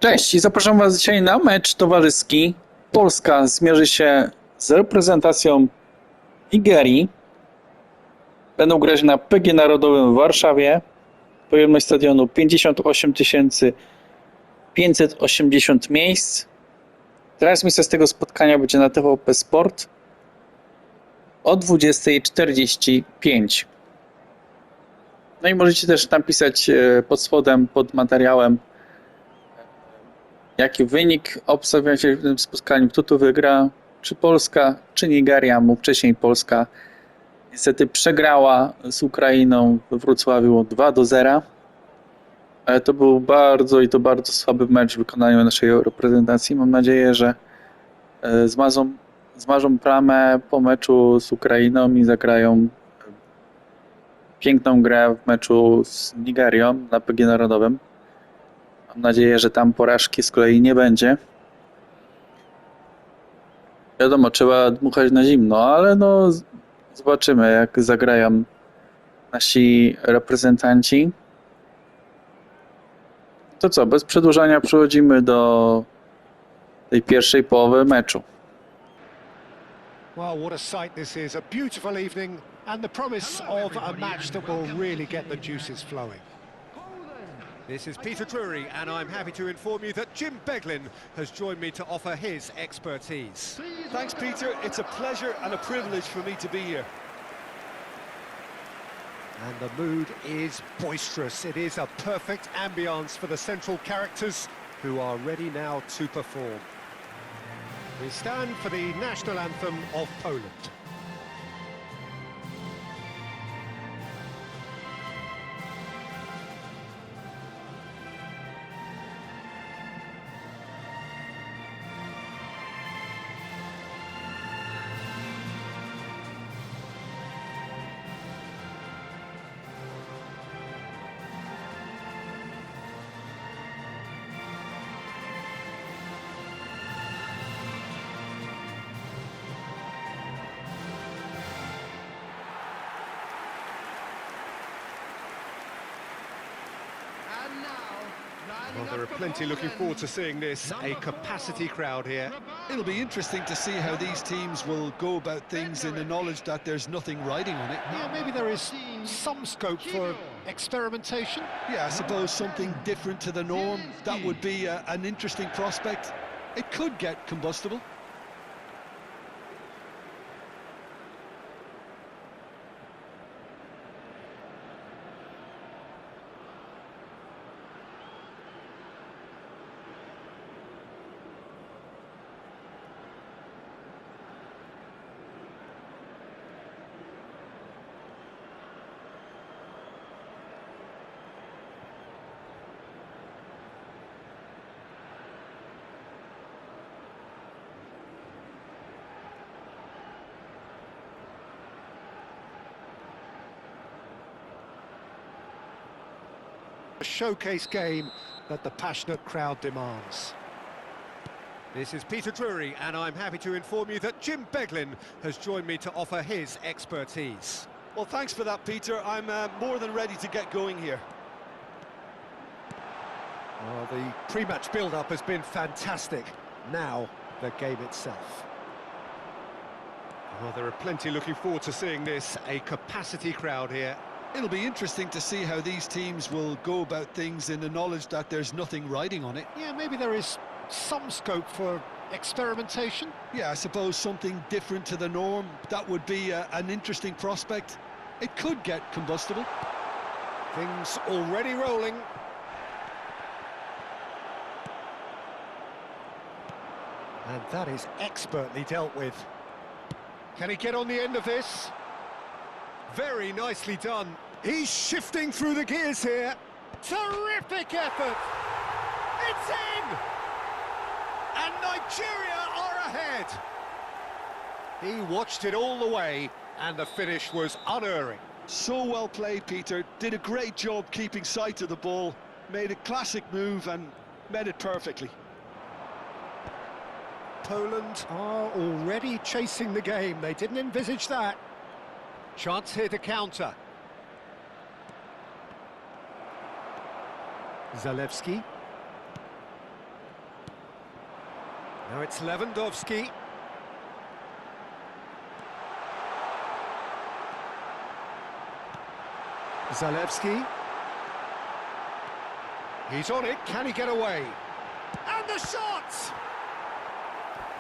Cześć i zapraszam Was dzisiaj na mecz towarzyski. Polska zmierzy się z reprezentacją Nigerii. Będą grać na PGE Narodowym w Warszawie. Pojemność stadionu 58 580 miejsc. Transmisja z tego spotkania będzie na TVP SPORT o 20:45. No i możecie też napisać pod spodem, pod materiałem, jaki wynik obstawiacie w tym spotkaniu, kto tu wygra, czy Polska, czy Nigeria, bo wcześniej Polska niestety przegrała z Ukrainą we Wrocławiu 2-0. Ale to był bardzo słaby mecz w wykonaniu naszej reprezentacji. Mam nadzieję, że zmarzą plamę po meczu z Ukrainą i zagrają piękną grę w meczu z Nigerią na PGE Narodowym. Mam nadzieję, że tam porażki z kolei nie będzie. Wiadomo, trzeba dmuchać na zimno, ale no zobaczymy, jak zagrają nasi reprezentanci. To co, bez przedłużania przechodzimy do tej pierwszej połowy meczu. Well, what a sight this is. A beautiful evening and the promise of a match that will really get the juices flowing. This is Peter Drury, and I'm happy to inform you that Jim Beglin has joined me to offer his expertise. Thanks, Peter. It's a pleasure and a privilege for me to be here. And the mood is boisterous. It is a perfect ambience for the central characters who are ready now to perform. We stand for the national anthem of Poland. Well, there are plenty looking forward to seeing this, a capacity crowd here. It'll be interesting to see how these teams will go about things in the knowledge that there's nothing riding on it. Yeah, maybe there is some scope for experimentation. Yeah, I suppose something different to the norm. That would be an interesting prospect. It could get combustible. A showcase game that the passionate crowd demands. This is Peter Drury, and I'm happy to inform you that Jim Beglin has joined me to offer his expertise. Well, thanks for that, Peter. I'm more than ready to get going here. Well, the pre-match build-up has been fantastic. Now, the game itself. Well, there are plenty looking forward to seeing this, a capacity crowd here. It'll be interesting to see how these teams will go about things in the knowledge that there's nothing riding on it. Yeah, maybe there is some scope for experimentation. Yeah, I suppose something different to the norm. That would be an interesting prospect. It could get combustible. Things already rolling. And that is expertly dealt with. Can he get on the end of this? Very nicely done. He's shifting through the gears here. Terrific effort. It's in! And Nigeria are ahead. He watched it all the way, and the finish was unerring. So well played, Peter. Did a great job keeping sight of the ball. Made a classic move and met it perfectly. Poland are already chasing the game. They didn't envisage that. Chance here to counter. Zalewski. Now it's Lewandowski. Zalewski. He's on it, can he get away? And the shot!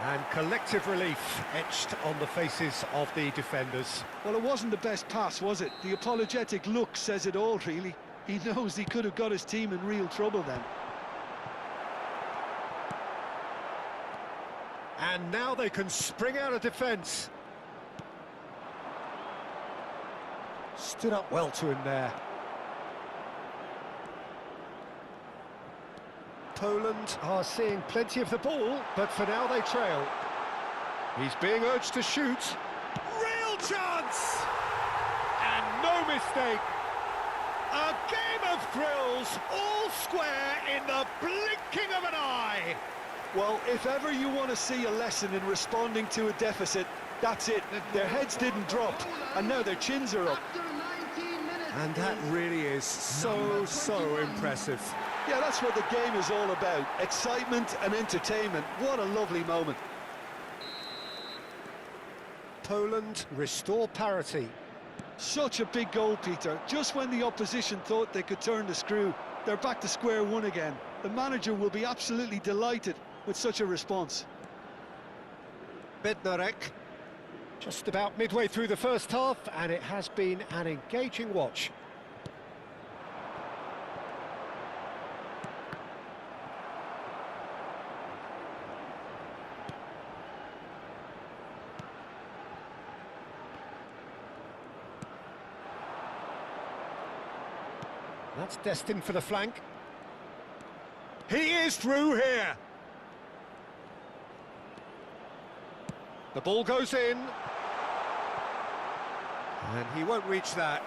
And collective relief etched on the faces of the defenders. Well, it wasn't the best pass, was it? The apologetic look says it all, really. He knows he could have got his team in real trouble then. And now they can spring out of defence. Stood up well to him there. Poland are seeing plenty of the ball, but for now they trail. He's being urged to shoot. Real chance! And no mistake. A game of thrills, all square in the blinking of an eye. Well, if ever you want to see a lesson in responding to a deficit, that's it. Their heads didn't drop, and now their chins are up. And that really is so impressive. Yeah, that's what the game is all about. Excitement and entertainment. What a lovely moment. Poland restore parity. Such a big goal, Peter. Just when the opposition thought they could turn the screw, they're back to square one again. The manager will be absolutely delighted with such a response. Bednarek, just about midway through the first half, and it has been an engaging watch. That's destined for the flank. He is through here. The ball goes in. And he won't reach that.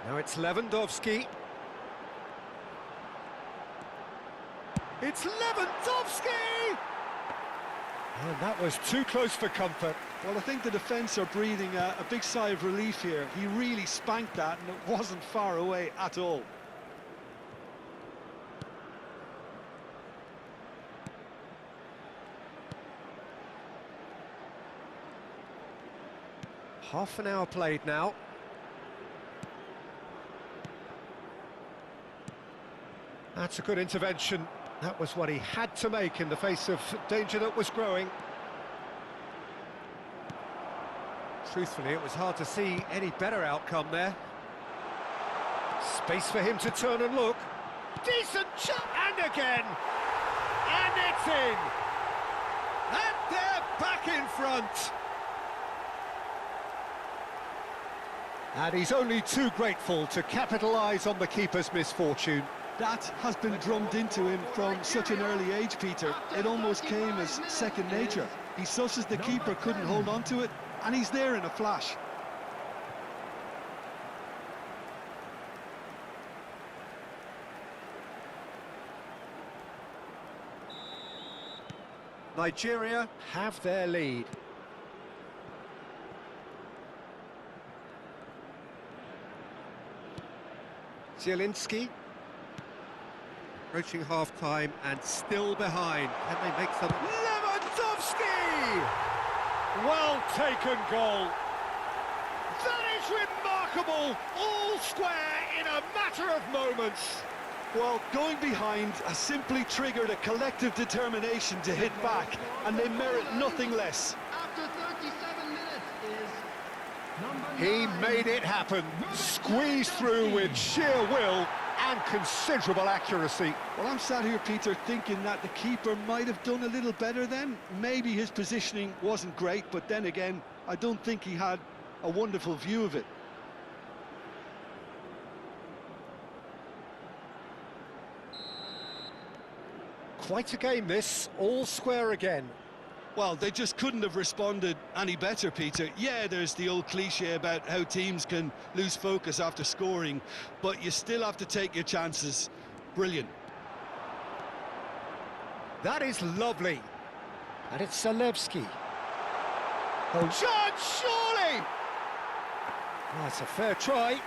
Now it's Lewandowski. It's Lewandowski! And that was too close for comfort. Well, I think the defence are breathing a big sigh of relief here. He really spanked that, and it wasn't far away at all. Half an hour played now. That's a good intervention. That was what he had to make in the face of danger that was growing. Truthfully, it was hard to see any better outcome there. Space for him to turn and look. Decent shot! And again! And it's in! And they're back in front! And he's only too grateful to capitalise on the keeper's misfortune. That has been drummed into him from such an early age, Peter. It almost came as second nature. He susses the keeper couldn't hold on to it, and he's there in a flash. Nigeria have their lead. Zielinski. Approaching half-time and still behind. Can they make some... Lewandowski! Well taken goal. That is remarkable. All square in a matter of moments. Well, going behind has simply triggered a collective determination to hit back, and they merit nothing less. After 37 minutes is number He 9. made it happen. Squeezed through with sheer will and considerable accuracy. Well, I'm sat here, Peter, thinking that the keeper might have done a little better then. Maybe his positioning wasn't great, but then again, I don't think he had a wonderful view of it. Quite a game this, all square again. Well, they just couldn't have responded any better, Peter. Yeah, there's the old cliche about how teams can lose focus after scoring, but you still have to take your chances. Brilliant. That is lovely. And it's Zalewski. Oh, chance, surely! That's a fair try,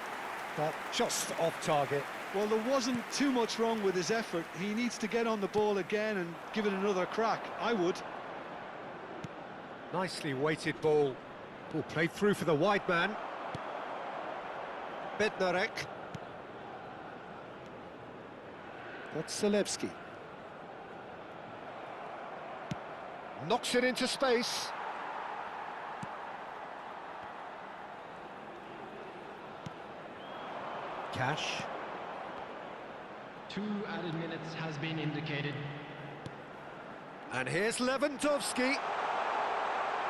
but just off target. Well, there wasn't too much wrong with his effort. He needs to get on the ball again and give it another crack. I would. Nicely weighted ball. Ball played through for the wide man. Bednarek. That's Zalewski. Knocks it into space. Cash. 2 added minutes has been indicated. And here's Lewandowski.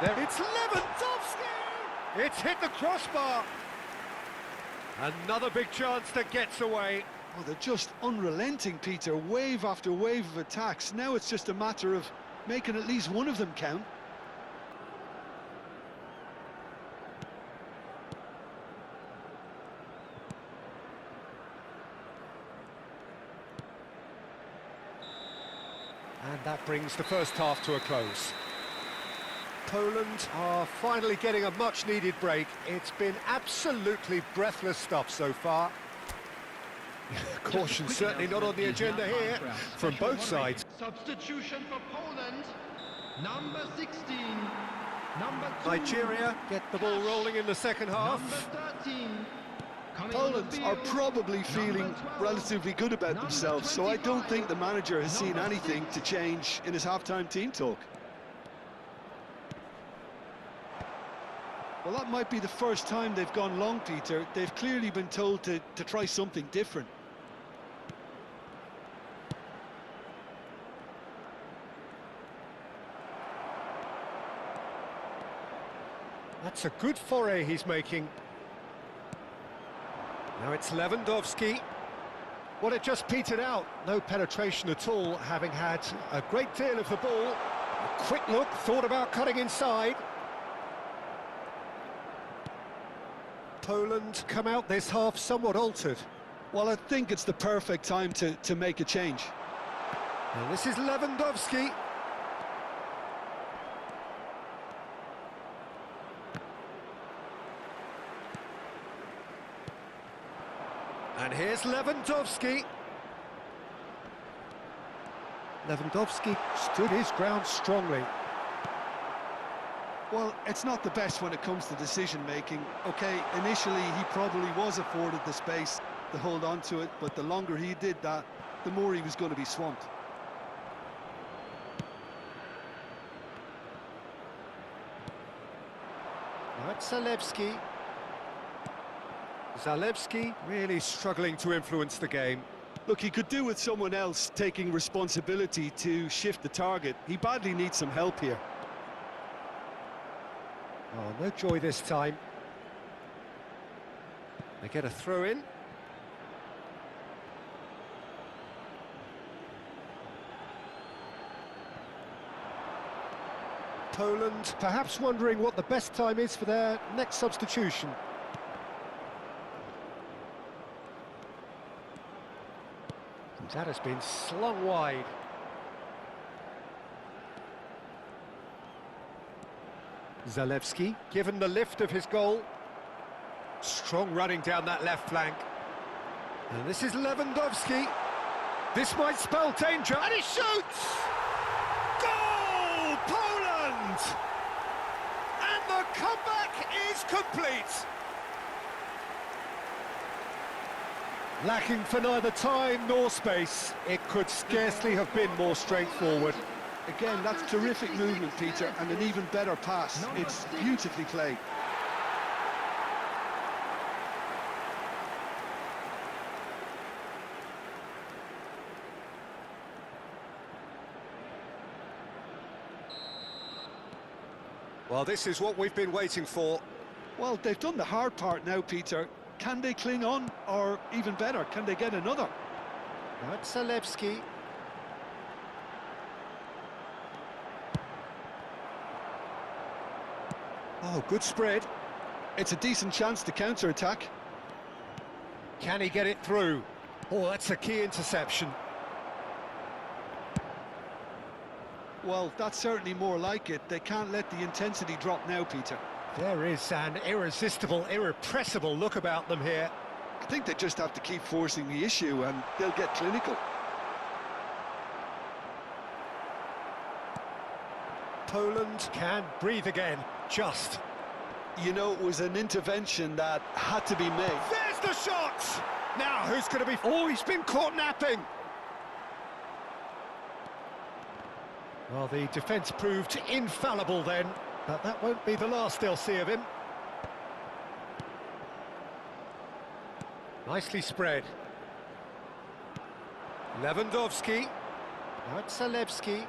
There it's Lewandowski! It's hit the crossbar. Another big chance that gets away. Oh, they're just unrelenting, Peter. Wave after wave of attacks. Now it's just a matter of making at least one of them count. And that brings the first half to a close. Poland are finally getting a much-needed break. It's been absolutely breathless stuff so far. Caution certainly not on the agenda here from both sides. Substitution for Poland. Number 16. Number 2. Nigeria get the ball rolling in the second half. Number 13. Poland are probably feeling relatively good about themselves, so I don't think the manager has seen anything to change in his half-time team talk. Well, that might be the first time they've gone long, Peter. They've clearly been told to try something different. That's a good foray he's making. Now it's Lewandowski. Well, it just petered out. No penetration at all, having had a great deal of the ball. A quick look, thought about cutting inside. Poland come out this half somewhat altered. Well, I think it's the perfect time to make a change. And this is Lewandowski. And here's Lewandowski. Lewandowski stood his ground strongly. Well, it's not the best when it comes to decision-making. Okay, initially he probably was afforded the space to hold on to it, but the longer he did that, the more he was going to be swamped. Now it's Zalewski. Zalewski really struggling to influence the game. Look, he could do with someone else taking responsibility to shift the target. He badly needs some help here. Oh, no joy this time. They get a throw in. Poland perhaps wondering what the best time is for their next substitution. That has been slung wide. Zalewski, given the lift of his goal. Strong running down that left flank. And this is Lewandowski. This might spell danger, and he shoots! Goal, Poland! And the comeback is complete. Lacking for neither time nor space, it could scarcely have been more straightforward. Again, that's terrific movement, Peter, and an even better pass. It's beautifully played. Well, this is what we've been waiting for. Well, they've done the hard part now, Peter. Can they cling on, or even better, can they get another? That's Zalewski. Oh, good spread. It's a decent chance to counter-attack. Can he get it through? Oh, that's a key interception. Well, that's certainly more like it. They can't let the intensity drop now, Peter. There is an irresistible, irrepressible look about them here. I think they just have to keep forcing the issue and they'll get clinical. Poland can breathe again, just. You know, it was an intervention that had to be made. There's the shot! Now, who's going to be... Oh, he's been caught napping! Well, the defence proved infallible then, but that won't be the last they'll see of him. Nicely spread. Lewandowski. Now it's Zalewski.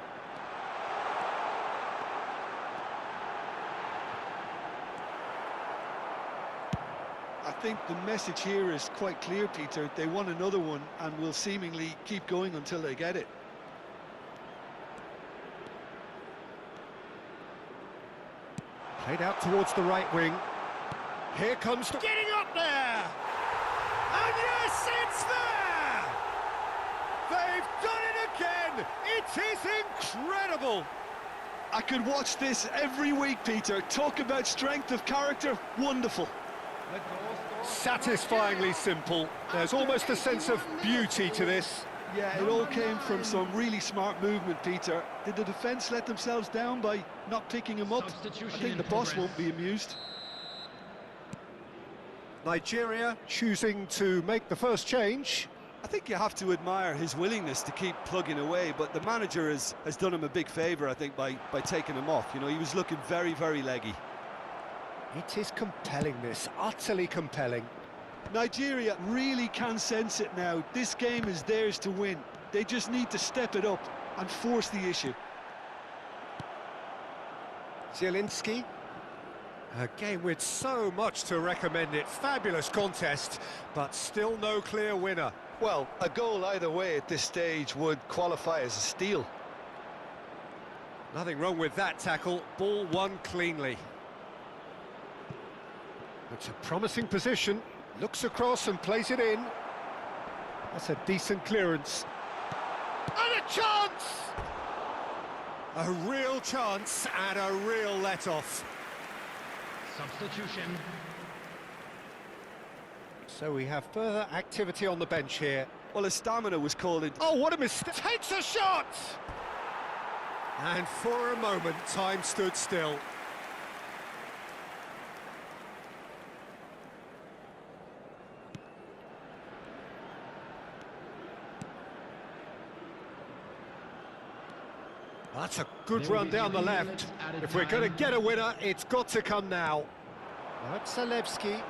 I think the message here is quite clear, Peter. They want another one and will seemingly keep going until they get it. Played out towards the right wing. Here comes... Getting up there! And yes, it's there! They've done it again! It is incredible! I could watch this every week, Peter. Talk about strength of character. Wonderful. Satisfyingly simple. There's almost a sense of beauty to this. Yeah, it all came from some really smart movement, Peter. Did the defence let themselves down by not picking him up? I think the boss won't be amused. Nigeria choosing to make the first change. I think you have to admire his willingness to keep plugging away, but the manager has done him a big favour, I think, by taking him off. You know, he was looking very, very leggy. It is compelling, this, utterly compelling. Nigeria really can sense it now. This game is theirs to win. They just need to step it up and force the issue. Zielinski. A game with so much to recommend it. Fabulous contest, but still no clear winner. Well, a goal either way at this stage would qualify as a steal. Nothing wrong with that tackle. Ball won cleanly. It's a promising position. Looks across and plays it in. That's a decent clearance. And a chance! A real chance and a real let-off. Substitution. So we have further activity on the bench here. Well, his stamina was called in. Oh, what a mistake! Takes a shot! And for a moment, time stood still. That's a good run down the left. If we're going to get a winner, it's got to come now. That's Zalewski.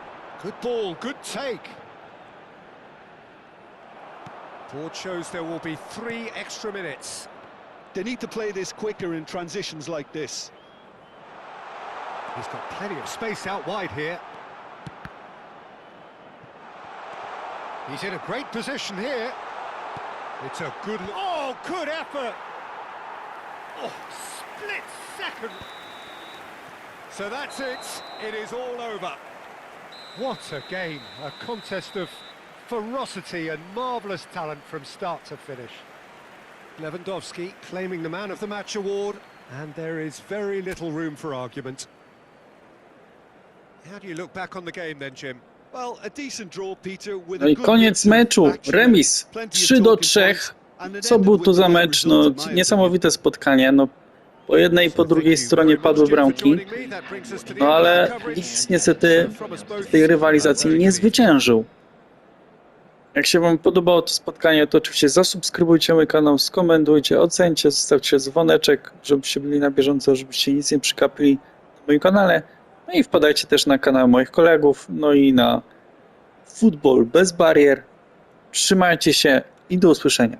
Good ball, good take. Board shows there will be 3 extra minutes. They need to play this quicker in transitions like this. He's got plenty of space out wide here. He's in a great position here. It's a good... Oh, good effort! Oh, split second. So that's it. It is all over. What a game. A contest of ferocity and marvellous talent from start to finish. Lewandowski claiming the Man of the Match award, and there is very little room for argument. How do you look back on the game then, Jim? Well, a decent draw, Peter, with No a i good koniec mix of meczu, action, remis, plenty of 3 do talking 3. points, and it Co ended był with to za the right mecz? No, result, in my opinion. niesamowite spotkanie. No, po jednej i po drugiej stronie padły bramki, no ale nic niestety w tej rywalizacji nie zwyciężył. Jak się wam podobało to spotkanie, to oczywiście zasubskrybujcie mój kanał, skomentujcie, ocencie, zostawcie dzwoneczek, żebyście byli na bieżąco, żebyście nic nie przykapili na moim kanale. No i wpadajcie też na kanał moich kolegów, no i na Futbol bez barier. Trzymajcie się i do usłyszenia.